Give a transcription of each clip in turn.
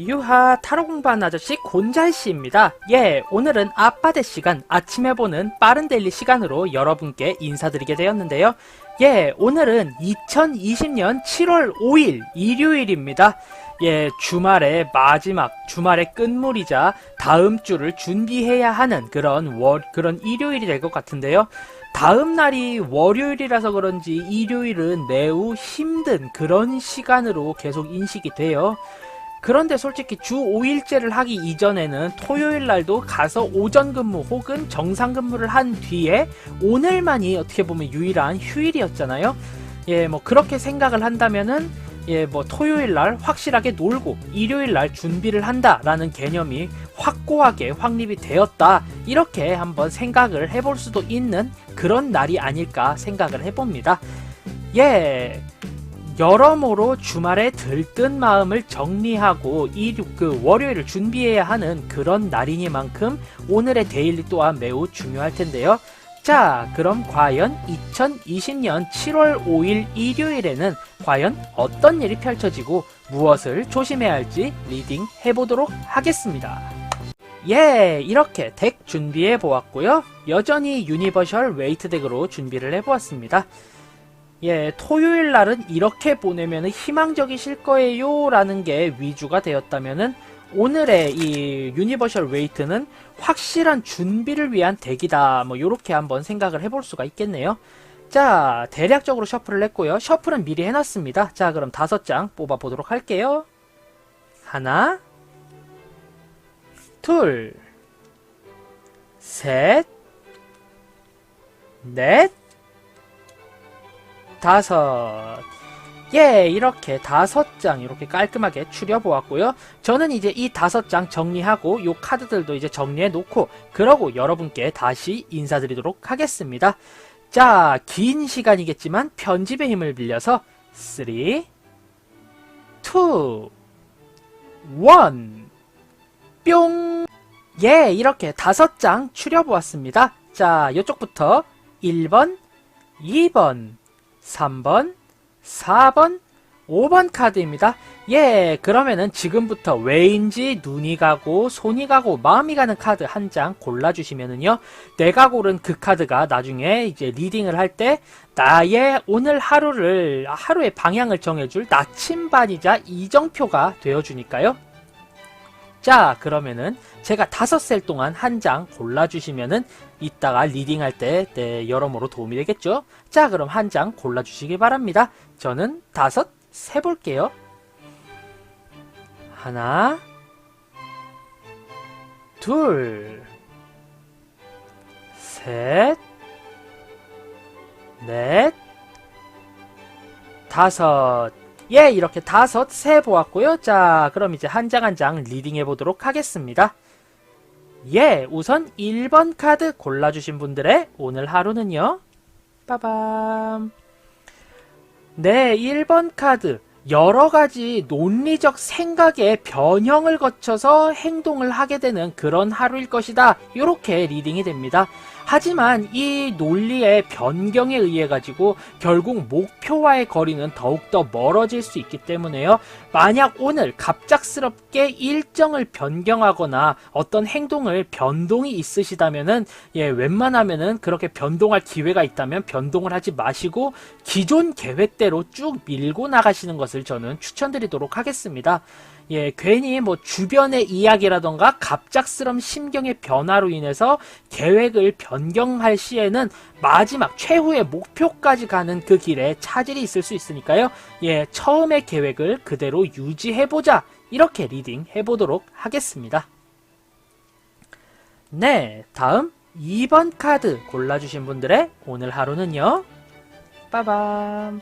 유하 타로 공부하는 아저씨 곤잘씨입니다. 예, 오늘은 아빠대 시간 아침에 보는 빠른 데일리 시간으로 여러분께 인사드리게 되었는데요. 예, 오늘은 2020년 7월 5일 일요일입니다. 예, 주말의 마지막, 주말의 끝물이자 다음 주를 준비해야 하는 그런 일요일이 될 것 같은데요. 다음 날이 월요일이라서 그런지 일요일은 매우 힘든 그런 시간으로 계속 인식이 돼요. 그런데 솔직히 주 5일째를 하기 이전에는 토요일 날도 가서 오전 근무 혹은 정상 근무를 한 뒤에 오늘만이 어떻게 보면 유일한 휴일이었잖아요. 예, 뭐 그렇게 생각을 한다면은 예, 뭐 토요일 날 확실하게 놀고 일요일 날 준비를 한다라는 개념이 확고하게 확립이 되었다. 이렇게 한번 생각을 해볼 수도 있는 그런 날이 아닐까 생각을 해봅니다. 예. 여러모로 주말에 들뜬 마음을 정리하고 월요일을 준비해야 하는 그런 날이니만큼 오늘의 데일리 또한 매우 중요할 텐데요. 자, 그럼 과연 2020년 7월 5일 일요일에는 과연 어떤 일이 펼쳐지고 무엇을 조심해야 할지 리딩 해보도록 하겠습니다. 예, 이렇게 덱 준비해 보았고요. 여전히 유니버셜 웨이트 덱으로 준비를 해보았습니다. 예, 토요일 날은 이렇게 보내면 희망적이실 거예요 라는 게 위주가 되었다면은 오늘의 이 유니버셜 웨이트는 확실한 준비를 위한 덱이다. 뭐 요렇게 한번 생각을 해볼 수가 있겠네요. 자, 대략적으로 셔플을 했고요. 셔플은 미리 해놨습니다. 자, 그럼 5장 뽑아보도록 할게요. 하나, 둘, 셋, 넷, 5. 예, 이렇게 5장 이렇게 깔끔하게 추려보았고요. 저는 이제 이 5장 정리하고 요 카드들도 이제 정리해 놓고 그러고 여러분께 다시 인사드리도록 하겠습니다. 자, 긴 시간이겠지만 편집의 힘을 빌려서 3, 2, 1 뿅! 예, 이렇게 5장 추려보았습니다. 자, 요쪽부터 1번, 2번, 3번, 4번, 5번 카드입니다. 예, 그러면은 지금부터 왜인지 눈이 가고 손이 가고 마음이 가는 카드 한 장 골라주시면은요, 내가 고른 그 카드가 나중에 이제 리딩을 할 때 나의 오늘 하루의 방향을 정해줄 나침반이자 이정표가 되어주니까요. 자, 그러면은 제가 5셀 동안 한 장 골라주시면은 이따가 리딩할 때 여러모로 도움이 되겠죠? 자, 그럼 한 장 골라주시기 바랍니다. 저는 5 세볼게요. 하나, 둘, 셋, 넷, 5. 예, 이렇게 5 세보았고요. 자, 그럼 이제 한 장 한 장 리딩해 보도록 하겠습니다. 예, 우선 1번 카드 골라주신 분들의 오늘 하루는요. 빠밤. 네, 1번 카드. 여러가지 논리적 생각의 변형을 거쳐서 행동을 하게 되는 그런 하루일 것이다. 이렇게 리딩이 됩니다. 하지만 이 논리의 변경에 의해 가지고 결국 목표와의 거리는 더욱더 멀어질 수 있기 때문에요. 만약 오늘 갑작스럽게 일정을 변경하거나 어떤 행동을 변동이 있으시다면은 예, 웬만하면은 그렇게 변동할 기회가 있다면 변동을 하지 마시고 기존 계획대로 쭉 밀고 나가시는 것을 저는 추천드리도록 하겠습니다. 예, 괜히 뭐 주변의 이야기라던가 갑작스러운 심경의 변화로 인해서 계획을 변경할 시에는 마지막 최후의 목표까지 가는 그 길에 차질이 있을 수 있으니까요. 예, 처음의 계획을 그대로 유지해보자. 이렇게 리딩 해보도록 하겠습니다. 네, 다음 2번 카드 골라주신 분들의 오늘 하루는요. 빠밤.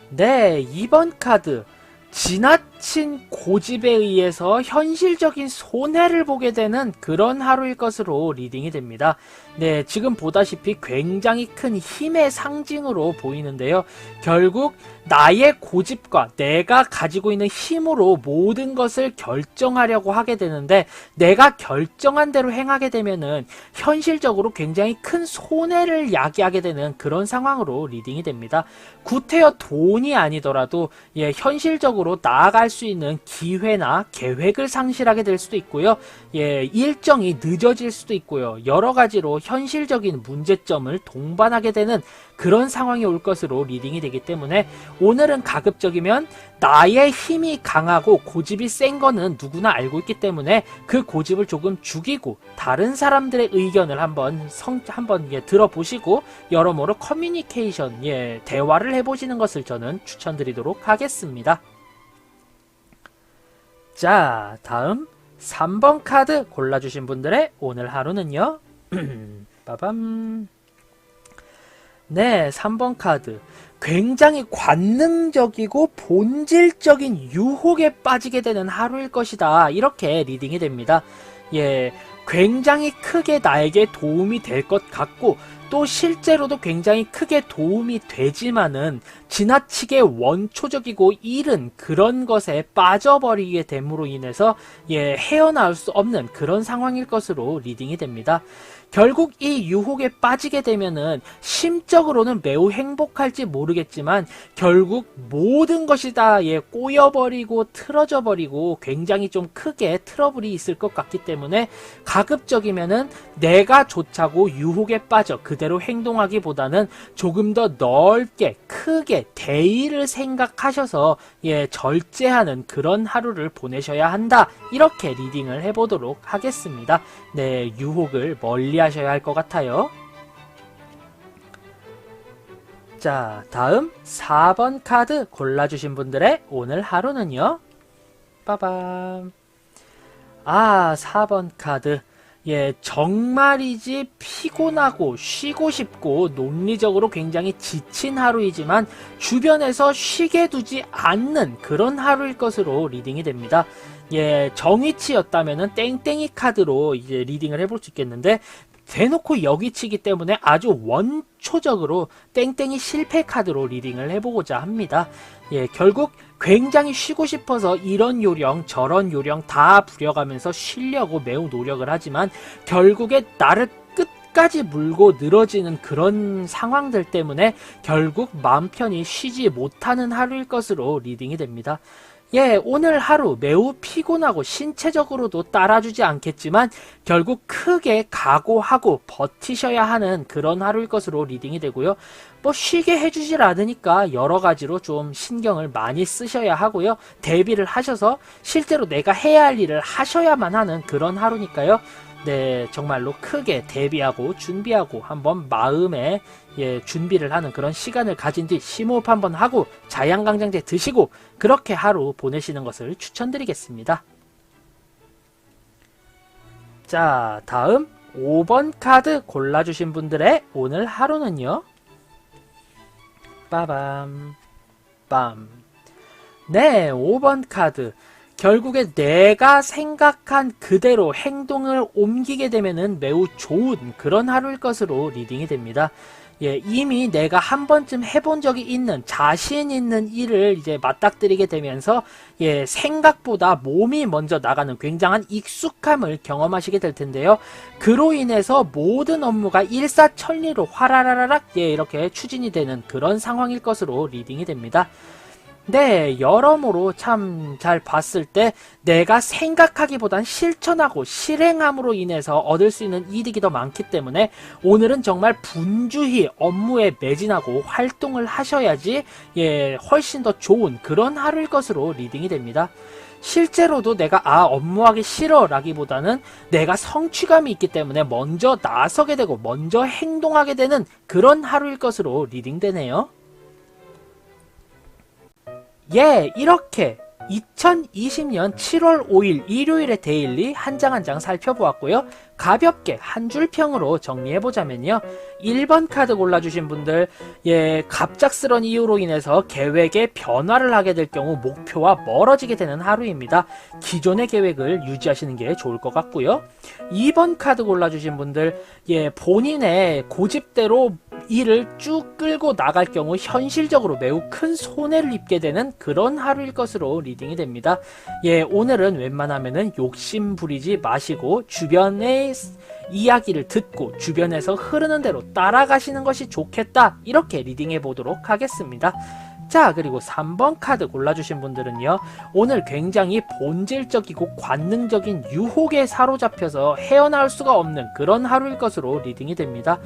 네, 2번 카드. 지나친 고집에 의해서 현실적인 손해를 보게 되는 그런 하루일 것으로 리딩이 됩니다. 네, 지금 보다시피 굉장히 큰 힘의 상징으로 보이는데요. 결국 나의 고집과 내가 가지고 있는 힘으로 모든 것을 결정하려고 하게 되는데 내가 결정한 대로 행하게 되면은 현실적으로 굉장히 큰 손해를 야기하게 되는 그런 상황으로 리딩이 됩니다. 구태여 돈이 아니더라도 예, 현실적으로 나아갈 할 수 있는 기회나 계획을 상실하게 될 수도 있고요. 예, 일정이 늦어질 수도 있고요. 여러 가지로 현실적인 문제점을 동반하게 되는 그런 상황이 올 것으로 리딩이 되기 때문에 오늘은 가급적이면 나의 힘이 강하고 고집이 센 거는 누구나 알고 있기 때문에 그 고집을 조금 죽이고 다른 사람들의 의견을 한번 들어보시고 여러모로 커뮤니케이션, 대화를 해보시는 것을 저는 추천드리도록 하겠습니다. 자, 다음 3번 카드 골라주신 분들의 오늘 하루는요. 빠밤. 네, 3번 카드. 굉장히 관능적이고 본질적인 유혹에 빠지게 되는 하루일 것이다. 이렇게 리딩이 됩니다. 예, 굉장히 크게 나에게 도움이 될 것 같고 또 실제로도 굉장히 크게 도움이 되지만은 지나치게 원초적이고 이른 그런 것에 빠져버리게 됨으로 인해서 헤어나올 수 없는 그런 상황일 것으로 리딩이 됩니다. 결국 이 유혹에 빠지게 되면은 심적으로는 매우 행복할지 모르겠지만 결국 모든 것이 다 꼬여버리고 틀어져 버리고 굉장히 좀 크게 트러블이 있을 것 같기 때문에 가급적이면은 내가 좋자고 유혹에 빠져 그대로 행동하기보다는 조금 더 넓게 크게 대의를 생각하셔서 절제하는 그런 하루를 보내셔야 한다. 이렇게 리딩을 해보도록 하겠습니다. 네, 유혹을 멀리 하셔야 할 것 같아요. 자, 다음 4번 카드 골라주신 분들의 오늘 하루는요. 빠밤. 4번 카드. 정말이지 피곤하고 쉬고 싶고 논리적으로 굉장히 지친 하루이지만 주변에서 쉬게 두지 않는 그런 하루일 것으로 리딩이 됩니다. 정위치였다면은 땡땡이 카드로 이제 리딩을 해볼 수 있겠는데 대놓고 여기치기 때문에 아주 원초적으로 땡땡이 실패 카드로 리딩을 해보고자 합니다. 결국 굉장히 쉬고 싶어서 이런 요령 저런 요령 다 부려가면서 쉬려고 매우 노력을 하지만 결국에 나를 끝까지 물고 늘어지는 그런 상황들 때문에 결국 마음 편히 쉬지 못하는 하루일 것으로 리딩이 됩니다. 오늘 하루 매우 피곤하고 신체적으로도 따라주지 않겠지만 결국 크게 각오하고 버티셔야 하는 그런 하루일 것으로 리딩이 되고요. 쉬게 해주질 않으니까 여러 가지로 좀 신경을 많이 쓰셔야 하고요. 대비를 하셔서 실제로 내가 해야 할 일을 하셔야만 하는 그런 하루니까요. 네, 정말로 크게 대비하고 준비하고 한번 마음에 준비를 하는 그런 시간을 가진 뒤 심호흡 한번 하고 자양강장제 드시고 그렇게 하루 보내시는 것을 추천드리겠습니다. 자, 다음 5번 카드 골라주신 분들의 오늘 하루는요. 빠밤 빰. 네, 5번 카드. 결국에 내가 생각한 그대로 행동을 옮기게 되면은 매우 좋은 그런 하루일 것으로 리딩이 됩니다. 이미 내가 한 번쯤 해본 적이 있는 자신 있는 일을 이제 맞닥뜨리게 되면서 생각보다 몸이 먼저 나가는 굉장한 익숙함을 경험하시게 될 텐데요. 그로 인해서 모든 업무가 일사천리로 화라라락 이렇게 추진이 되는 그런 상황일 것으로 리딩이 됩니다. 네, 여러모로 참 잘 봤을 때 내가 생각하기보단 실천하고 실행함으로 인해서 얻을 수 있는 이득이 더 많기 때문에 오늘은 정말 분주히 업무에 매진하고 활동을 하셔야지 훨씬 더 좋은 그런 하루일 것으로 리딩이 됩니다. 실제로도 내가 업무하기 싫어 라기보다는 내가 성취감이 있기 때문에 먼저 나서게 되고 먼저 행동하게 되는 그런 하루일 것으로 리딩되네요. 이렇게 2020년 7월 5일 일요일의 데일리 한 장 한 장 살펴보았고요. 가볍게 한 줄 평으로 정리해보자면요. 1번 카드 골라주신 분들 갑작스런 이유로 인해서 계획에 변화를 하게 될 경우 목표와 멀어지게 되는 하루입니다. 기존의 계획을 유지하시는 게 좋을 것 같고요. 2번 카드 골라주신 분들 본인의 고집대로 일을 쭉 끌고 나갈 경우 현실적으로 매우 큰 손해를 입게 되는 그런 하루일 것으로 리딩이 됩니다. 오늘은 웬만하면은 욕심 부리지 마시고 주변의 이야기를 듣고 주변에서 흐르는 대로 따라가시는 것이 좋겠다. 이렇게 리딩해 보도록 하겠습니다. 자, 그리고 3번 카드 골라주신 분들은요, 오늘 굉장히 본질적이고 관능적인 유혹에 사로잡혀서 헤어나올 수가 없는 그런 하루일 것으로 리딩이 됩니다.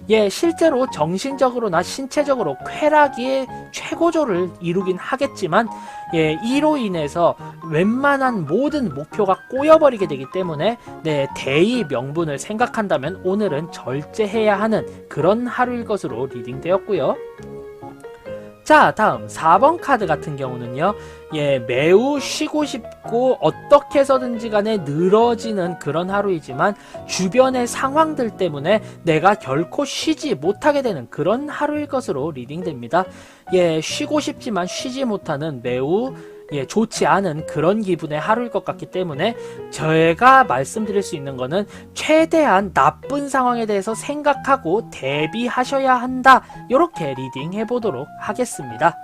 예, 실제로 정신적으로나 신체적으로 쾌락의 최고조를 이루긴 하겠지만, 예, 이로 인해서 웬만한 모든 목표가 꼬여버리게 되기 때문에, 네, 대의 명분을 생각한다면 오늘은 절제해야 하는 그런 하루일 것으로 리딩되었고요. 자, 다음 4번 카드 같은 경우는요, 예, 매우 쉬고 싶고 어떻게 해서든지 간에 늘어지는 그런 하루이지만 주변의 상황들 때문에 내가 결코 쉬지 못하게 되는 그런 하루일 것으로 리딩됩니다. 예, 쉬고 싶지만 쉬지 못하는 매우 좋지 않은 그런 기분의 하루일 것 같기 때문에 제가 말씀드릴 수 있는 거는 최대한 나쁜 상황에 대해서 생각하고 대비하셔야 한다. 이렇게 리딩 해보도록 하겠습니다.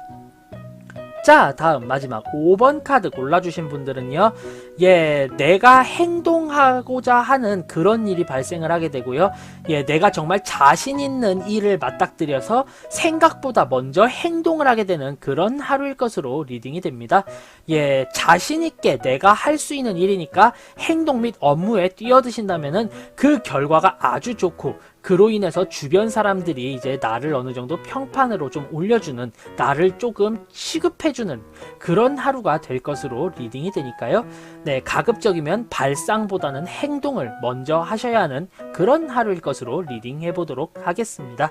자, 다음 마지막 5번 카드 골라주신 분들은요, 예, 내가 행동하고자 하는 그런 일이 발생을 하게 되고요, 예, 내가 정말 자신 있는 일을 맞닥뜨려서 생각보다 먼저 행동을 하게 되는 그런 하루일 것으로 리딩이 됩니다. 예, 자신 있게 내가 할 수 있는 일이니까 행동 및 업무에 뛰어드신다면은 그 결과가 아주 좋고, 그로 인해서 주변 사람들이 이제 나를 어느 정도 평판으로 좀 올려주는, 나를 조금 취급해주는 그런 하루가 될 것으로 리딩이 되니까요. 네, 가급적이면 발상보다는 행동을 먼저 하셔야 하는 그런 하루일 것으로 리딩해 보도록 하겠습니다.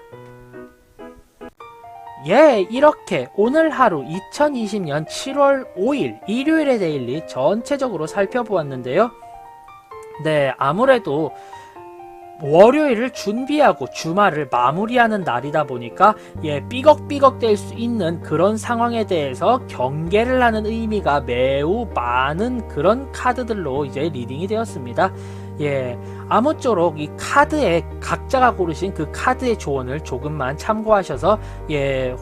예, 이렇게 오늘 하루 2020년 7월 5일 일요일의 데일리 전체적으로 살펴보았는데요. 네, 아무래도 월요일을 준비하고 주말을 마무리하는 날이다 보니까 삐걱삐걱 될 수 있는 그런 상황에 대해서 경계를 하는 의미가 매우 많은 그런 카드들로 이제 리딩이 되었습니다. 예, 아무쪼록 이 카드에 각자가 고르신 그 카드의 조언을 조금만 참고하셔서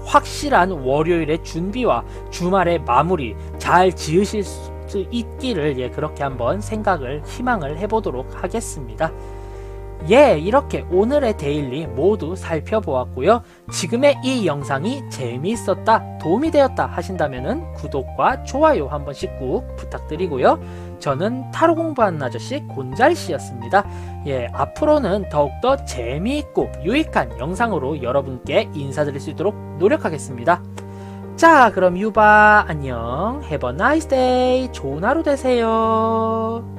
확실한 월요일의 준비와 주말의 마무리 잘 지으실 수 있기를 그렇게 한번 생각을 희망을 해보도록 하겠습니다. 예, 이렇게 오늘의 데일리 모두 살펴보았고요. 지금의 이 영상이 재미있었다, 도움이 되었다 하신다면은 구독과 좋아요 한 번씩 꾹 부탁드리고요. 저는 타로 공부하는 아저씨 곤잘씨였습니다. 예, 앞으로는 더욱더 재미있고 유익한 영상으로 여러분께 인사드릴 수 있도록 노력하겠습니다. 자, 그럼 유바 안녕. Have a nice day. 좋은 하루 되세요.